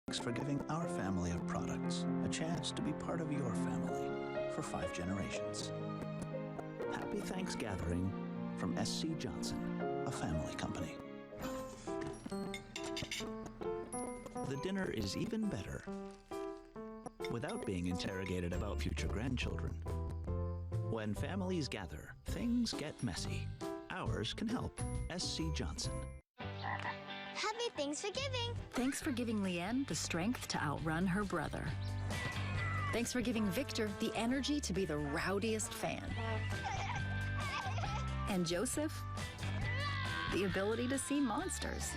Thanks for giving our family of products a chance to be part of your family for 5 generations. Happy Thanksgathering from SC Johnson, a family company. The dinner is even better without being interrogated about future grandchildren. When families gather, things get messy. Ours can help. SC Johnson. Happy Thanksgiving! Thanks for giving Leanne the strength to outrun her brother. Thanks for giving Victor the energy to be the rowdiest fan. And Joseph, the ability to see monsters.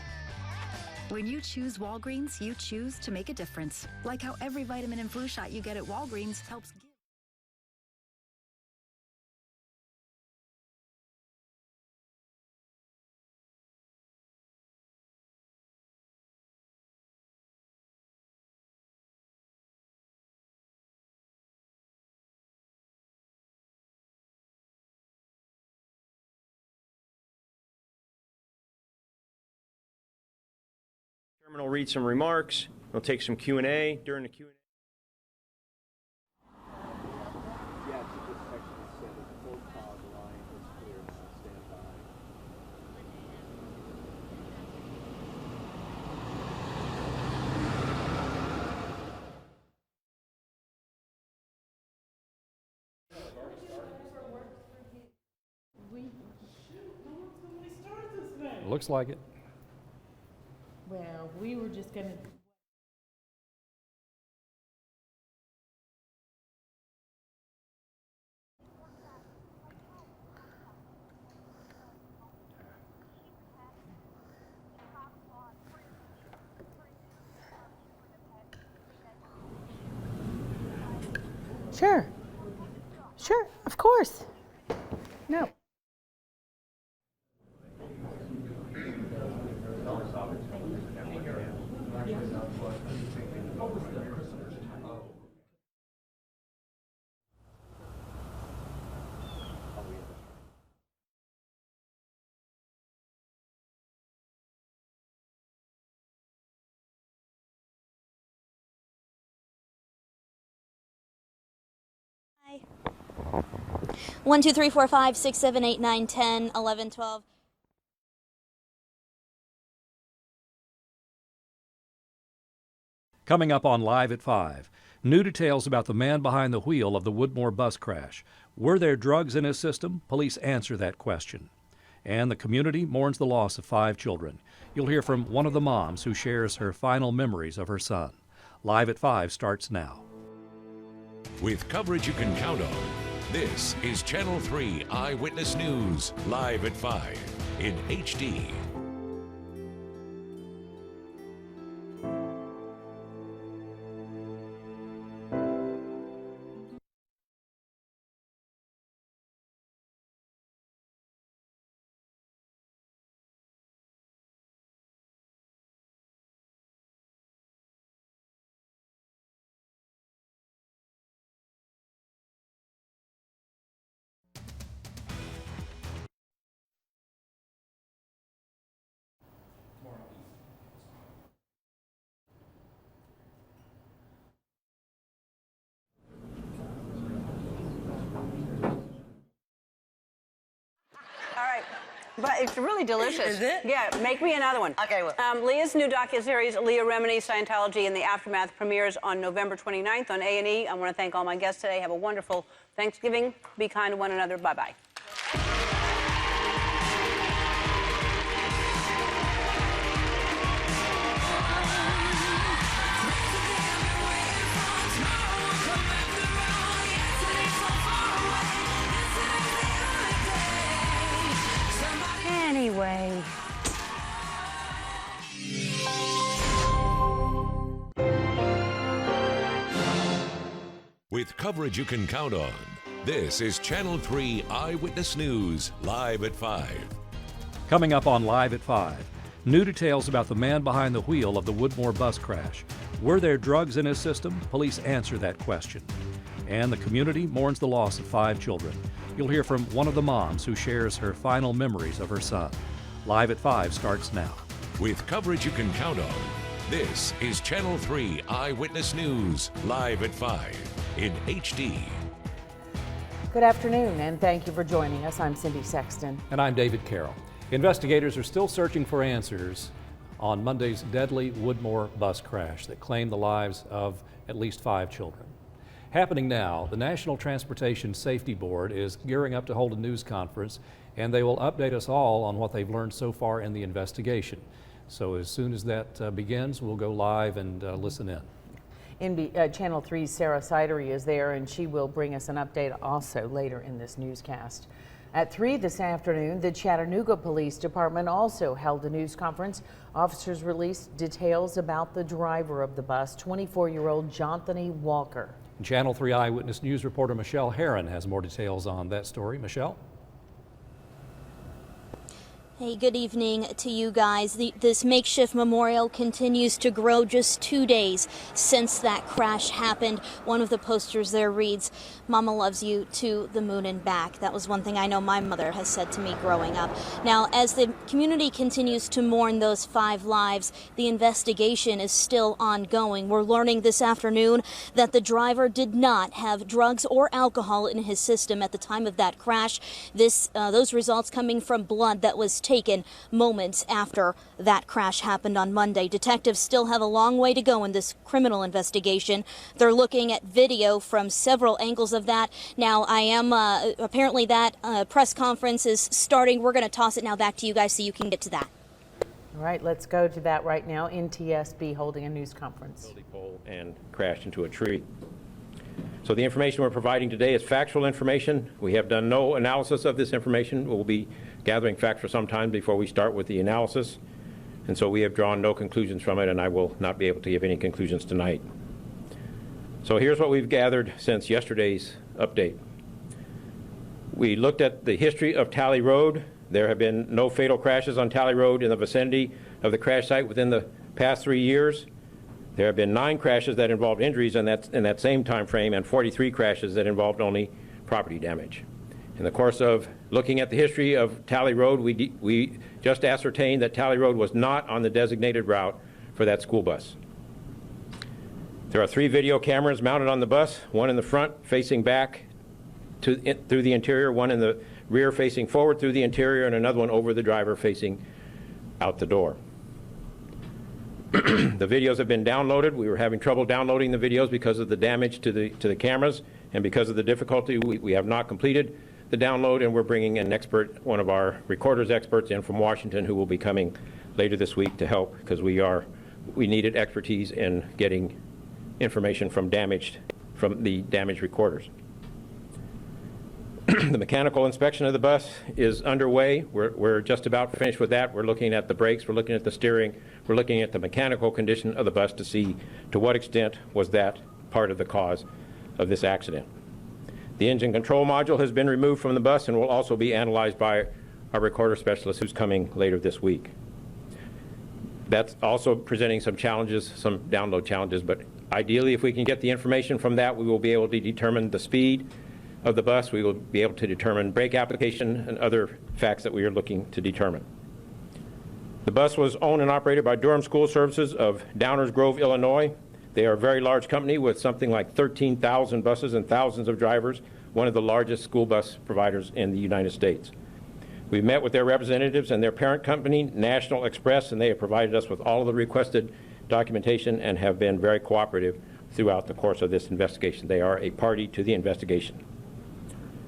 When you choose Walgreens, you choose to make a difference. Like how every vitamin and flu shot you get at Walgreens helps give. Chairman will read some remarks. We'll take some Q&A. During the Q&A. Yeah, it's just section that said the full cog line is clear. Stand by. Looks like it. Well, we were just gonna. Sure. Sure, of course. No. Hi. 1, 2, 3, 4, 5, 6, 7, 8, 9, 10, 11, 12. Coming up on Live at 5, new details about the man behind the wheel of the Woodmore bus crash. Were there drugs in his system? Police answer that question. And the community mourns the loss of 5 children. You'll hear from one of the moms who shares her final memories of her son. Live at 5 starts now. With coverage you can count on, this is Channel 3 Eyewitness News, live at 5 in HD. All right, but it's really delicious. Is it? Yeah, make me another one. Okay, well. Leah's new docuseries, Leah Remini, Scientology in the Aftermath, premieres on November 29th on A&E. I want to thank all my guests today. Have a wonderful Thanksgiving. Be kind to one another. Bye-bye. Anyway. With coverage you can count on, this is Channel 3 Eyewitness News, live at 5. Coming up on Live at 5, new details about the man behind the wheel of the Woodmore bus crash. Were there drugs in his system? Police answer that question. And the community mourns the loss of 5 children. You'll hear from one of the moms who shares her final memories of her son. Live at 5 starts now. With coverage you can count on, This is Channel 3 Eyewitness News, live at 5 in HD. Good afternoon, and thank you for joining us. I'm Cindy Sexton. And I'm David Carroll. Investigators are still searching for answers on Monday's deadly Woodmore bus crash that claimed the lives of at least 5 children. Happening now, the National Transportation Safety Board is gearing up to hold a news conference, and they will update us all on what they've learned so far in the investigation. So as soon as that begins, we'll go live and listen in. Channel 3's Sarah Sidery is there, and she will bring us an update also later in this newscast. At 3 this afternoon, the Chattanooga Police Department also held a news conference. Officers released details about the driver of the bus, 24-year-old Jonthany Walker. Channel 3 Eyewitness News reporter Michelle Herron has more details on that story. Michelle? Hey, good evening to you guys. This makeshift memorial continues to grow just 2 days since that crash happened. One of the posters there reads, "Mama loves you to the moon and back." That was one thing I know my mother has said to me growing up. Now, as the community continues to mourn those 5 lives, the investigation is still ongoing. We're learning this afternoon that the driver did not have drugs or alcohol in his system at the time of that crash. Those results coming from blood that was taken moments after that crash happened on Monday. Detectives still have a long way to go in this criminal investigation. They're looking at video from several angles of that. Now, I am apparently that press conference is starting. We're going to toss it now back to you guys so you can get to that. All right, let's go to that right now. NTSB holding a news conference. Pole and crashed into a tree. So the information we're providing today is factual information. We have done no analysis of this information. We'll be gathering facts for some time before we start with the analysis. And so we have drawn no conclusions from it, and I will not be able to give any conclusions tonight. So here's what we've gathered since yesterday's update. We looked at the history of Talley Road. There have been no fatal crashes on Talley Road in the vicinity of the crash site within the past 3 years. There have been 9 crashes that involved injuries in that same time frame, and 43 crashes that involved only property damage. In the course of looking at the history of Talley Road, we just ascertained that Talley Road was not on the designated route for that school bus. There are 3 video cameras mounted on the bus, one in the front facing back through the interior, one in the rear facing forward through the interior, and another one over the driver facing out the door. The videos have been downloaded. We were having trouble downloading the videos because of the damage to the cameras, and because of the difficulty, we have not completed the download, and we're bringing an expert, one of our recorders experts in from Washington, who will be coming later this week to help, because we needed expertise in getting information from the damaged recorders. The mechanical inspection of the bus is underway. We're just about finished with that. We're looking at the brakes, we're looking at the steering, we're looking at the mechanical condition of the bus to see to what extent was that part of the cause of this accident. The engine control module has been removed from the bus and will also be analyzed by our recorder specialist who's coming later this week. That's also presenting some challenges, some download challenges, but ideally if we can get the information from that, we will be able to determine the speed of the bus. We will be able to determine brake application and other facts that we are looking to determine. The bus was owned and operated by Durham School Services of Downers Grove, Illinois. They are a very large company with something like 13,000 buses and thousands of drivers, one of the largest school bus providers in the United States. We've met with their representatives and their parent company, National Express, and they have provided us with all of the requested documentation and have been very cooperative throughout the course of this investigation. They are a party to the investigation.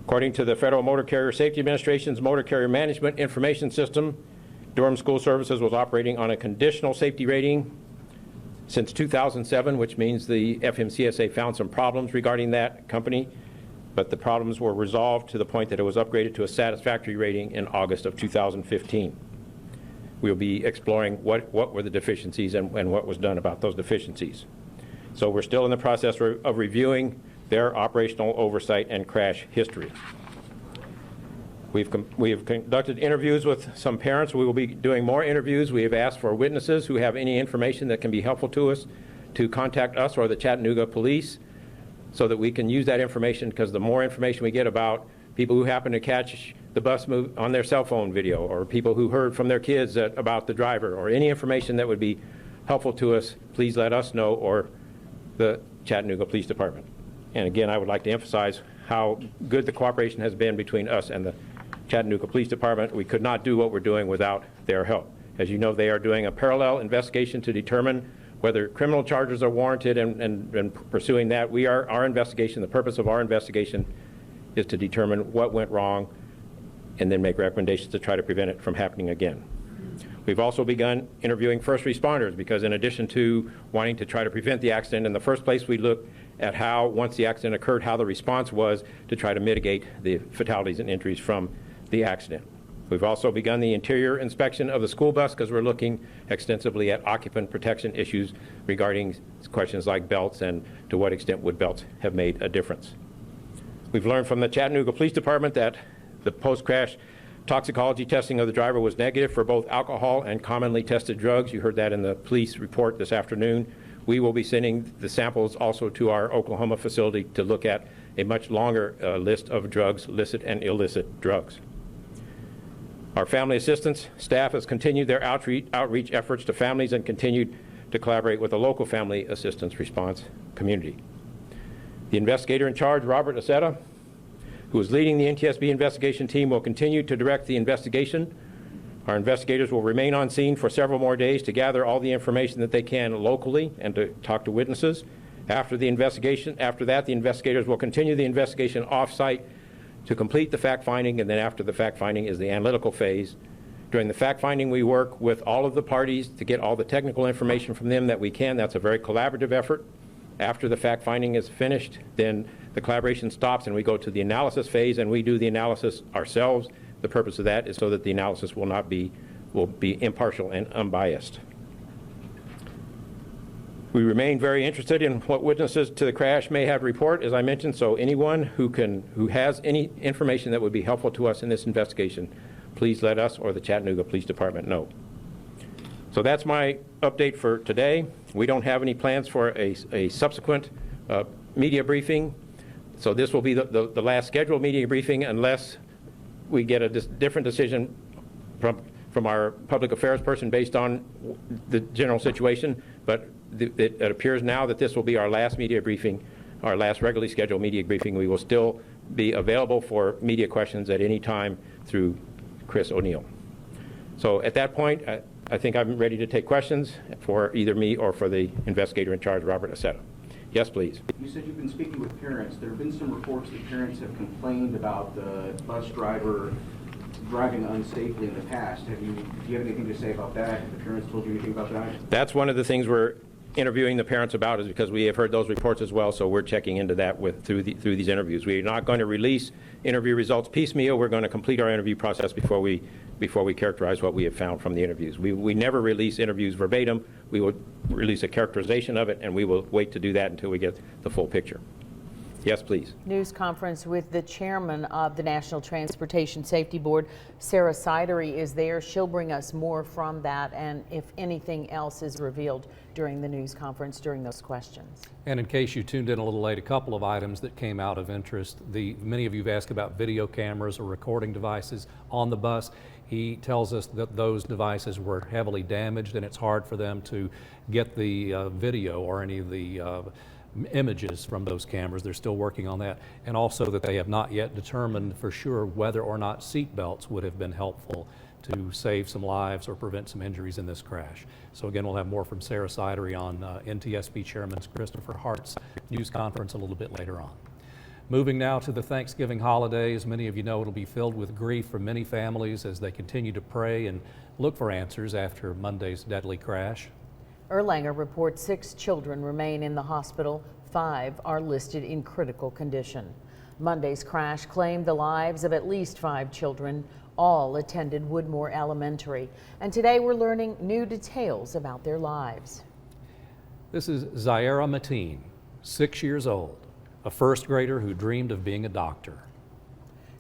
According to the Federal Motor Carrier Safety Administration's Motor Carrier Management Information System, Durham School Services was operating on a conditional safety rating since 2007, which means the FMCSA found some problems regarding that company, but the problems were resolved to the point that it was upgraded to a satisfactory rating in August of 2015. We'll be exploring what were the deficiencies and what was done about those deficiencies. So we're still in the process of reviewing their operational oversight and crash history. We have conducted interviews with some parents. We will be doing more interviews. We have asked for witnesses who have any information that can be helpful to us to contact us or the Chattanooga police so that we can use that information, because the more information we get about people who happen to catch the bus move on their cell phone video, or people who heard from their kids about the driver, or any information that would be helpful to us, please let us know or the Chattanooga Police Department. And again, I would like to emphasize how good the cooperation has been between us and the Chattanooga Police Department. We could not do what we're doing without their help. As you know, they are doing a parallel investigation to determine whether criminal charges are warranted and pursuing that. Our investigation, the purpose of our investigation is to determine what went wrong and then make recommendations to try to prevent it from happening again. We've also begun interviewing first responders because in addition to wanting to try to prevent the accident, in the first place we looked at how, once the accident occurred, how the response was to try to mitigate the fatalities and injuries from the accident. We've also begun the interior inspection of the school bus because we're looking extensively at occupant protection issues regarding questions like belts and to what extent would belts have made a difference. We've learned from the Chattanooga Police Department that the post-crash toxicology testing of the driver was negative for both alcohol and commonly tested drugs. You heard that in the police report this afternoon. We will be sending the samples also to our Oklahoma facility to look at a much longer list of drugs, licit and illicit drugs. Our family assistance staff has continued their outreach efforts to families and continued to collaborate with the local family assistance response community. The investigator in charge, Robert Aceta, who is leading the NTSB investigation team, will continue to direct the investigation. Our investigators will remain on scene for several more days to gather all the information that they can locally and to talk to witnesses. After that, the investigators will continue the investigation off-site to complete the fact-finding, and then after the fact-finding is the analytical phase. During the fact-finding, we work with all of the parties to get all the technical information from them that we can. That's a very collaborative effort. After the fact-finding is finished, then the collaboration stops and we go to the analysis phase, and we do the analysis ourselves. The purpose of that is so that the analysis will be impartial and unbiased. We remain very interested in what witnesses to the crash may have report, as I mentioned, so anyone who has any information that would be helpful to us in this investigation, please let us or the Chattanooga Police Department know. So that's my update for today. We don't have any plans for a subsequent media briefing, so this will be the last scheduled media briefing unless we get a different decision from our public affairs person based on the general situation, but it appears now that this will be our last media briefing, our last regularly scheduled media briefing. We will still be available for media questions at any time through Chris O'Neill. So at that point, I think I'm ready to take questions for either me or for the investigator in charge, Robert Aceta. Yes, please. You said you've been speaking with parents. There have been some reports that parents have complained about the bus driver driving unsafely in the past. Do you have anything to say about that? Have the parents told you anything about that? That's one of the things we're interviewing the parents about, is because we have heard those reports as well, so we're checking into that through these interviews. We're not going to release interview results piecemeal. We're going to complete our interview process before we characterize what we have found from the interviews. We never release interviews verbatim. We will release a characterization of it, and we will wait to do that until we get the full picture. Yes, please. News conference with the chairman of the National Transportation Safety Board, Sarah Sidery, is there. She'll bring us more from that, and if anything else is revealed during the news conference during those questions. And in case you tuned in a little late, a couple of items that came out of interest. Many of you have asked about video cameras or recording devices on the bus. He tells us that those devices were heavily damaged and it's hard for them to get the video or any of the images from those cameras. They're still working on that. And also that they have not yet determined for sure whether or not seat belts would have been helpful to save some lives or prevent some injuries in this crash. So again, we'll have more from Sarah Sidery on NTSB Chairman Christopher Hart's news conference a little bit later on. Moving now to the Thanksgiving holidays. Many of you know it'll be filled with grief for many families as they continue to pray and look for answers after Monday's deadly crash. Erlanger reports 6 children remain in the hospital. 5 are listed in critical condition. Monday's crash claimed the lives of at least 5 children. All attended Woodmore Elementary. And today we're learning new details about their lives. This is Zaira Mateen, 6 years old, a first grader who dreamed of being a doctor.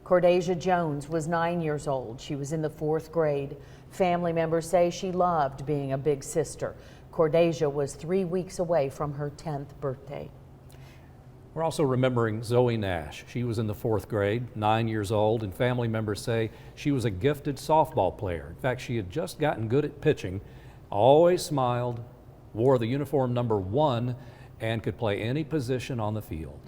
Cordasia Jones was 9 years old. She was in the 4th grade. Family members say she loved being a big sister. Cordasia was 3 weeks away from her 10th birthday. We're also remembering Zoe Nash. She was in the 4th grade, 9 years old, and family members say she was a gifted softball player. In fact, she had just gotten good at pitching, always smiled, wore the uniform number 1, and could play any position on the field.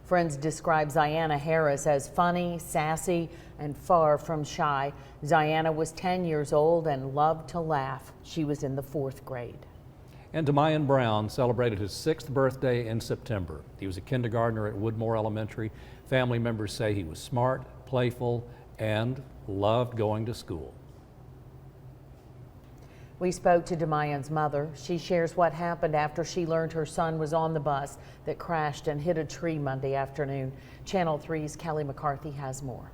Friends describe Ziana Harris as funny, sassy, and far from shy. Ziana was 10 years old and loved to laugh. She was in the 4th grade. And Damian Brown celebrated his 6th birthday in September. He was a kindergartner at Woodmore Elementary. Family members say he was smart, playful, and loved going to school. We spoke to Damian's mother. She shares what happened after she learned her son was on the bus that crashed and hit a tree Monday afternoon. Channel 3's Kelly McCarthy has more.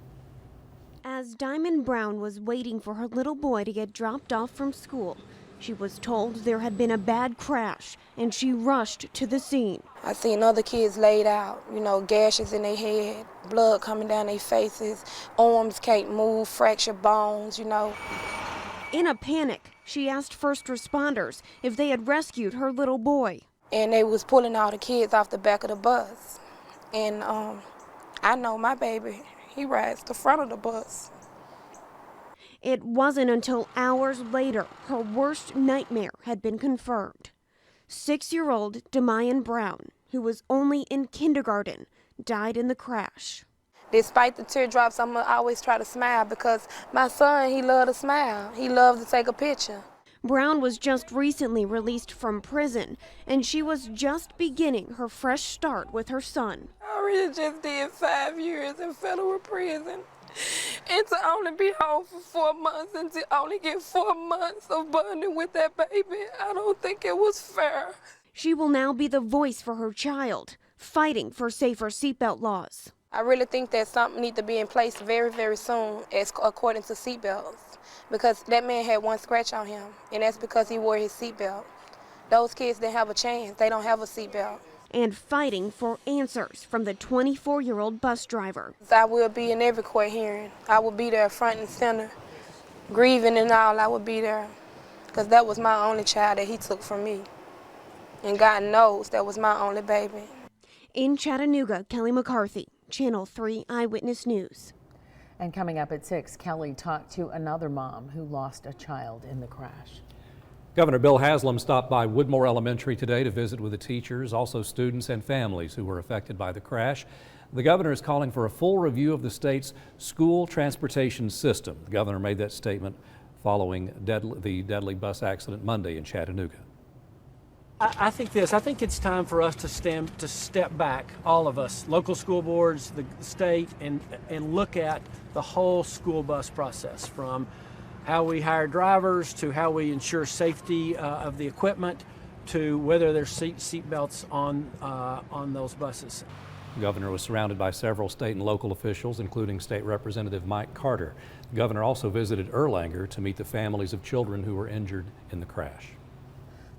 As Diamond Brown was waiting for her little boy to get dropped off from school, she was told there had been a bad crash, and she rushed to the scene. I seen other kids laid out, gashes in their head, blood coming down their faces, arms can't move, fractured bones, In a panic, she asked first responders if they had rescued her little boy. And they was pulling all the kids off the back of the bus. And I know my baby, he rides the front of the bus. It wasn't until hours later her worst nightmare had been confirmed. 6-year-old Damian Brown, who was only in kindergarten, died in the crash. Despite the teardrops, I'm gonna always try to smile because my son, he loved to smile. He loved to take a picture. Brown was just recently released from prison, and she was just beginning her fresh start with her son. I really just did 5 years in federal prison. And to only be home for 4 months and to only get 4 months of bonding with that baby, I don't think it was fair. She will now be the voice for her child, fighting for safer seatbelt laws. I really think that something needs to be in place very, very soon according to seatbelts, because that man had 1 scratch on him, and that's because he wore his seatbelt. Those kids didn't have a chance. They don't have a seatbelt. And fighting for answers from the 24-year-old bus driver. I will be in every court hearing. I will be there front and center, grieving and all. I will be there, because that was my only child that he took from me. And God knows that was my only baby. In Chattanooga, Kelly McCarthy, Channel 3 Eyewitness News. And coming up at 6, Kelly talked to another mom who lost a child in the crash. Governor Bill Haslam stopped by Woodmore Elementary today to visit with the teachers, also students and families who were affected by the crash. The governor is calling for a full review of the state's school transportation system. The governor made that statement following the deadly bus accident Monday in Chattanooga. I think it's time for us to step back, all of us, local school boards, the state, and look at the whole school bus process, from how we hire drivers to how we ensure safety of the equipment to whether there's seat belts on those buses. The governor was surrounded by several state and local officials, including State Representative Mike Carter. The governor also visited Erlanger to meet the families of children who were injured in the crash.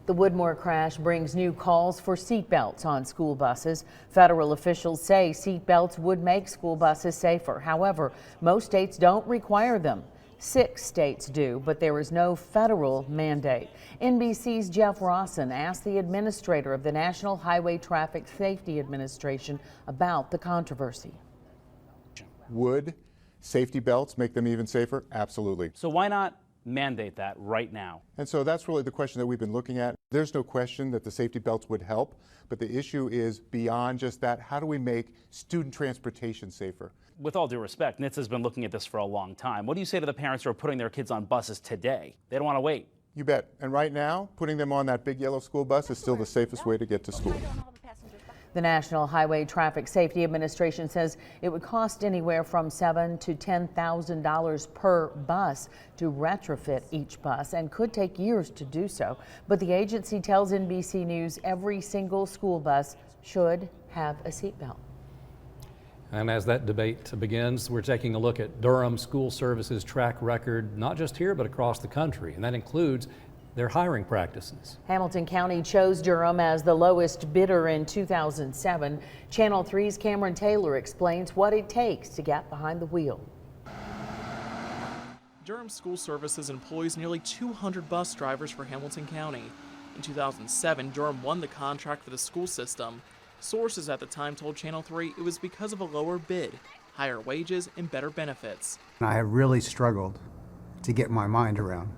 The Woodmore crash brings new calls for seatbelts on school buses. Federal officials say seatbelts would make school buses safer. However, most states don't require them. 6 states do, but there is no federal mandate. NBC's Jeff Rawson asked the administrator of the National Highway Traffic Safety Administration about the controversy. Would safety belts make them even safer? Absolutely. So why not mandate that right now? And so that's really the question that we've been looking at. There's no question that the safety belts would help, but the issue is beyond just that. How do we make student transportation safer? With all due respect, NHTSA's been looking at this for a long time. What do you say to the parents who are putting their kids on buses today? They don't want to wait. You bet. And right now, putting them on that big yellow school bus is still the safest way to get to school. The National Highway Traffic Safety Administration says it would cost anywhere from $7,000 to $10,000 per bus to retrofit each bus, and could take years to do so. But the agency tells NBC News every single school bus should have a seatbelt. And as that debate begins, we're taking a look at Durham School Services' track record, not just here, but across the country. And that includes their hiring practices. Hamilton County chose Durham as the lowest bidder in 2007. Channel 3's Cameron Taylor explains what it takes to get behind the wheel. Durham School Services employs nearly 200 bus drivers for Hamilton County. In 2007, Durham won the contract for the school system. Sources at the time told Channel 3 it was because of a lower bid, higher wages, and better benefits. I have really struggled to get my mind around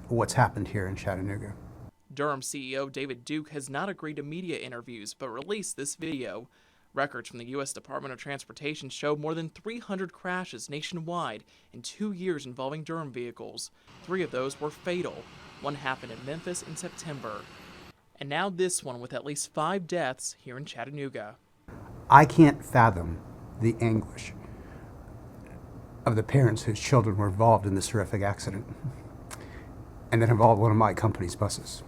what's happened here in Chattanooga. Durham CEO David Duke has not agreed to media interviews, but released this video. Records from the U.S. Department of Transportation show more than 300 crashes nationwide in 2 years involving Durham vehicles. 3 of those were fatal. One happened in Memphis in September. And now this one with at least 5 deaths here in Chattanooga. I can't fathom the anguish of the parents whose children were involved in this horrific accident and that involved one of my company's buses.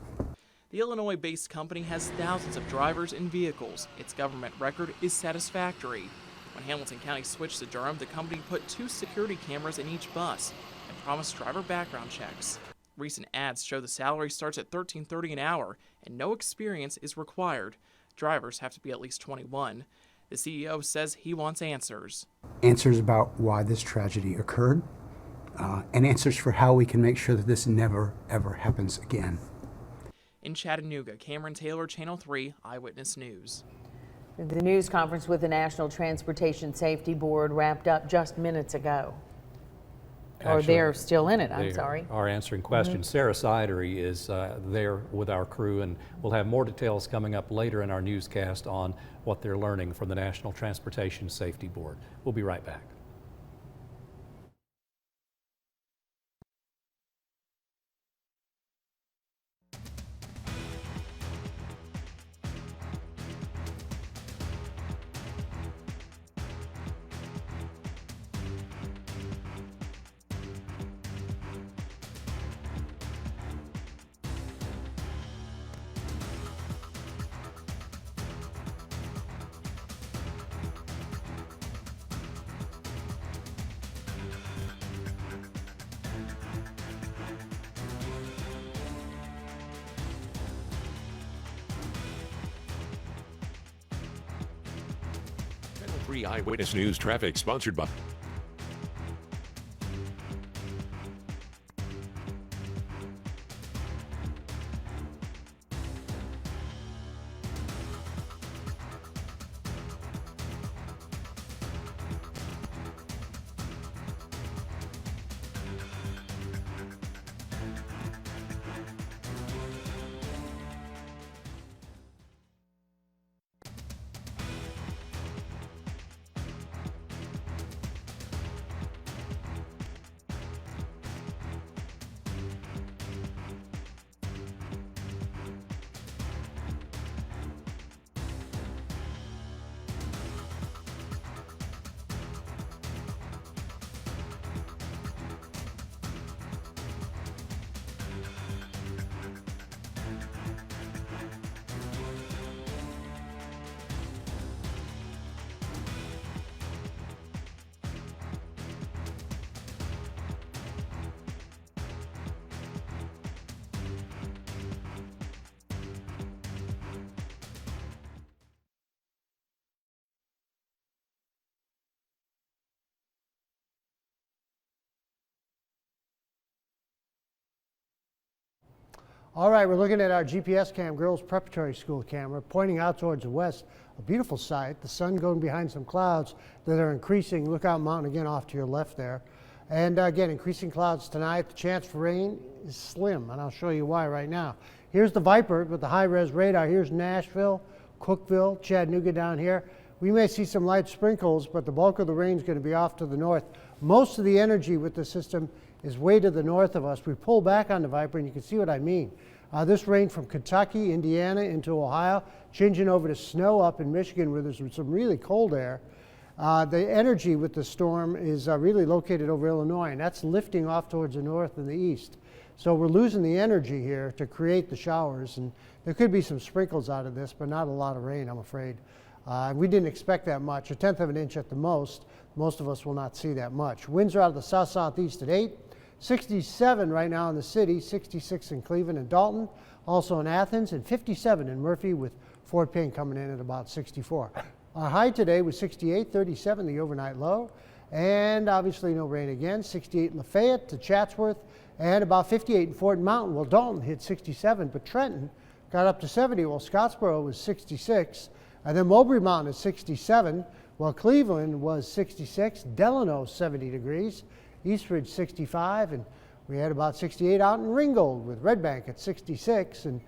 The Illinois-based company has thousands of drivers and vehicles. Its government record is satisfactory. When Hamilton County switched to Durham, the company put 2 security cameras in each bus and promised driver background checks. Recent ads show the salary starts at $13.30 an hour and no experience is required. Drivers have to be at least 21. The CEO says he wants answers. Answers about why this tragedy occurred, and answers for how we can make sure that this never, ever happens again. In Chattanooga, Cameron Taylor, Channel 3 Eyewitness News. The news conference with the National Transportation Safety Board wrapped up just minutes ago. Or they're still in it, I'm sorry. Are answering questions. Sarah Sidery is there with our crew, and we'll have more details coming up later in our newscast on what they're learning from the National Transportation Safety Board. We'll be right back. Channel 3 Eyewitness News traffic sponsored by All right, we're looking at our GPS cam, girls preparatory school camera, pointing out towards the west. A beautiful sight. The sun going behind some clouds that are increasing. Lookout Mountain again off to your left there. And again, increasing clouds tonight. The chance for rain is slim, and I'll show you why right now. Here's the Viper with the high-res radar. Here's Nashville, Cookeville, Chattanooga down here. We may see some light sprinkles, but the bulk of the rain is going to be off to the north. Most of the energy with the system is way to the north of us. We pull back on the Viper, and you can see what I mean. This rain from Kentucky, Indiana, into Ohio, changing over to snow up in Michigan where there's some really cold air. The energy with the storm is really located over Illinois, and that's lifting off towards the north and the east. So we're losing the energy here to create the showers, and there could be some sprinkles out of this, but not a lot of rain, I'm afraid. We didn't expect that much, 1/10 of an inch at the most. Most of us will not see that much. Winds are out of the south-southeast at 8. 67 right now in the city, 66 in Cleveland and Dalton, also in Athens, and 57 in Murphy, with Fort Payne coming in at about 64. Our high today was 68, 37 the overnight low, and obviously no rain again. 68 in Lafayette to Chatsworth, and about 58 in Fort Mountain. Well, Dalton hit 67, but Trenton got up to 70. Well, Scottsboro was 66, and then Mowbray Mountain is 67. Well, Cleveland was 66, Delano 70 degrees. Eastridge 65, and We had about 68 out in Ringgold with Red Bank at 66, and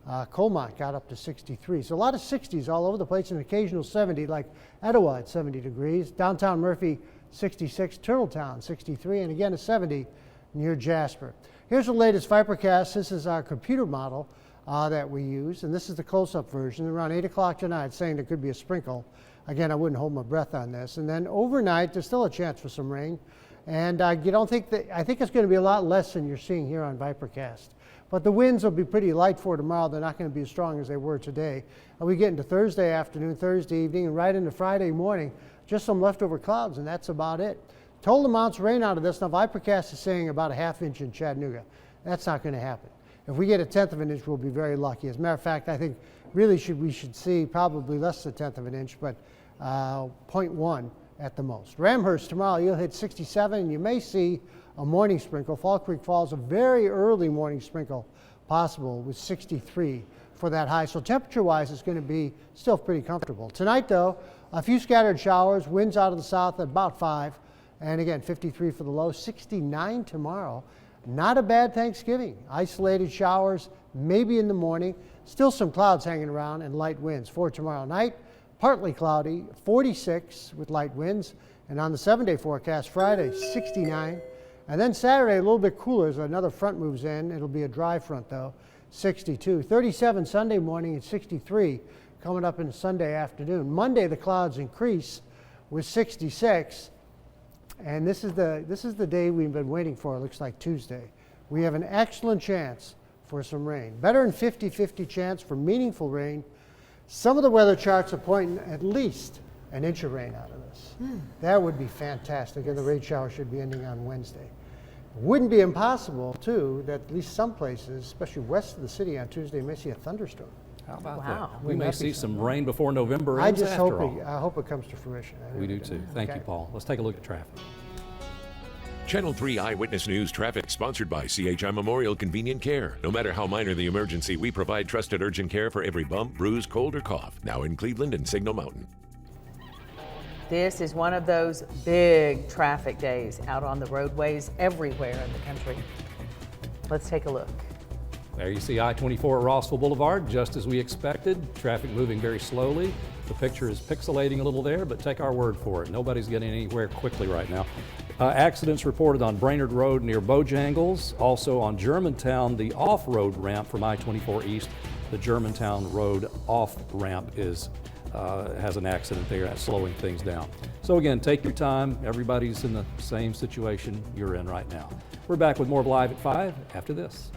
Colmont got up to 63. So a lot of 60s all over the place, an occasional 70 like Etowah at 70 degrees. Downtown Murphy 66, Turtletown 63, and again a 70 near Jasper. Here's the latest Vipercast. This is our computer model that we use, and this is the close-up version. Around 8 o'clock tonight, saying there could be a sprinkle. Again, I wouldn't hold my breath on this. And then overnight, there's still a chance for some rain. And I think it's going to be a lot less than you're seeing here on Vipercast. But the winds will be pretty light for tomorrow. They're not going to be as strong as they were today. And we get into Thursday afternoon, Thursday evening, and right into Friday morning, just some leftover clouds, and that's about it. Total amounts of rain out of this. Now, Vipercast is saying about a ½ inch in Chattanooga. That's not going to happen. If we get a 1/10 of an inch, we'll be very lucky. As a matter of fact, I think really we should see probably less than a 1/10 of an inch, but 0.1 at the most. Ramhurst tomorrow, you'll hit 67, and you may see a morning sprinkle. Fall Creek Falls, a very early morning sprinkle possible with 63 for that high. So temperature-wise, it's going to be still pretty comfortable. Tonight, though, a few scattered showers, winds out of the south at about 5, and again, 53 for the low, 69 tomorrow. Not a bad Thanksgiving. Isolated showers, maybe in the morning. Still some clouds hanging around and light winds. For tomorrow night, partly cloudy, 46 with light winds. And on the 7-day forecast, Friday, 69. And then Saturday, a little bit cooler as another front moves in. It'll be a dry front, though, 62. 37 Sunday morning and 63 coming up in Sunday afternoon. Monday, the clouds increase with 66. And this is the day we've been waiting for, it looks like Tuesday. We have an excellent chance for some rain. Better than 50-50 chance for meaningful rain. Some of the weather charts are pointing at least an inch of rain out of this. That would be fantastic, and the rain shower should be ending on Wednesday. It wouldn't be impossible, too, that at least some places, especially west of the city on Tuesday, may see a thunderstorm. How about that? We may see some rain before November I ends just after all. I hope it comes to fruition. We do too. Thank you, Paul. Let's take a look at traffic. Channel 3 Eyewitness News traffic sponsored by CHI Memorial Convenient Care. No matter how minor the emergency, we provide trusted urgent care for every bump, bruise, cold, or cough. Now in Cleveland and Signal Mountain. This is one of those big traffic days out on the roadways everywhere in the country. Let's take a look. There you see I-24 at Rossville Boulevard, just as we expected. Traffic moving very slowly. The picture is pixelating a little there, but take our word for it. Nobody's getting anywhere quickly right now. Accidents reported on Brainerd Road near Bojangles. Also on Germantown, the off-road ramp from I-24 East. The Germantown Road off-ramp has an accident there. That's slowing things down. So again, take your time. Everybody's in the same situation you're in right now. We're back with more Live at 5 after this.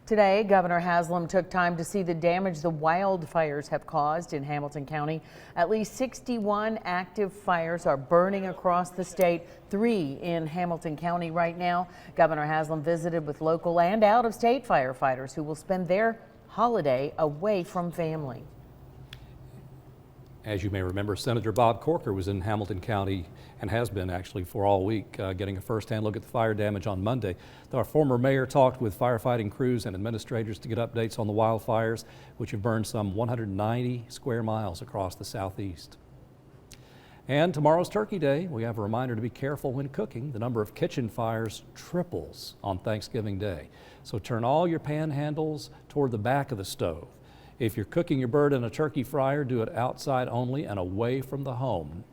Today, Governor Haslam took time to see the damage the wildfires have caused in Hamilton County. At least 61 active fires are burning across the state, 3 in Hamilton County right now. Governor Haslam visited with local and out-of-state firefighters who will spend their holiday away from family. As you may remember, Senator Bob Corker was in Hamilton County and has been actually for all week, getting a first-hand look at the fire damage on Monday. Our former mayor talked with firefighting crews and administrators to get updates on the wildfires, which have burned some 190 square miles across the southeast. And tomorrow's Turkey Day. We have a reminder to be careful when cooking. The number of kitchen fires triples on Thanksgiving Day. So turn all your pan handles toward the back of the stove. If you're cooking your bird in a turkey fryer, do it outside only and away from the home,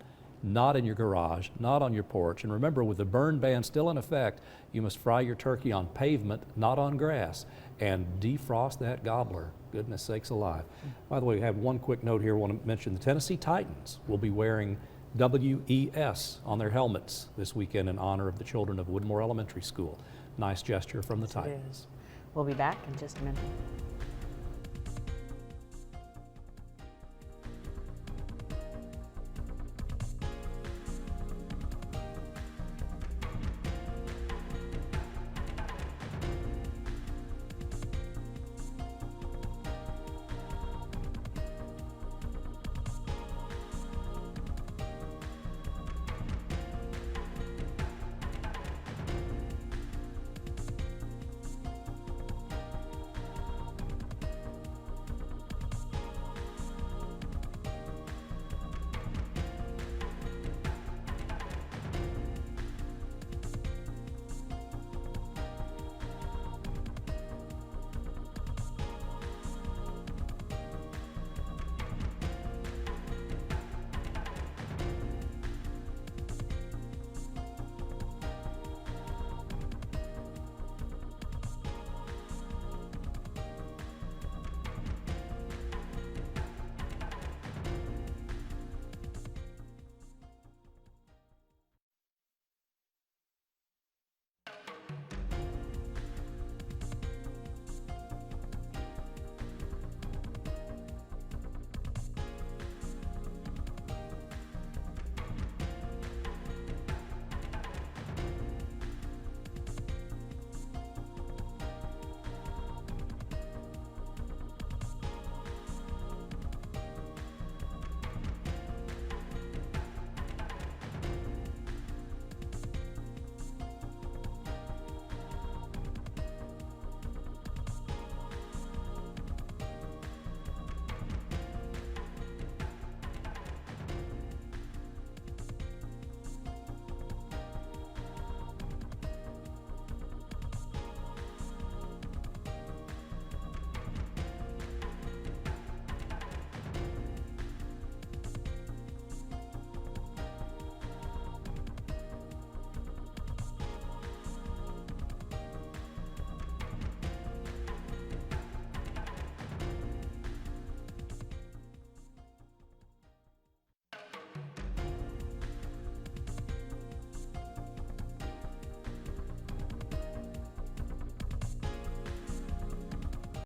not in your garage, not on your porch. And remember, with the burn ban still in effect, you must fry your turkey on pavement, not on grass, and defrost that gobbler. Goodness sakes alive. By the way, we have one quick note here. I want to mention the Tennessee Titans will be wearing WES on their helmets this weekend in honor of the children of Woodmore Elementary School. Nice gesture from the Titans. We'll be back in just a minute.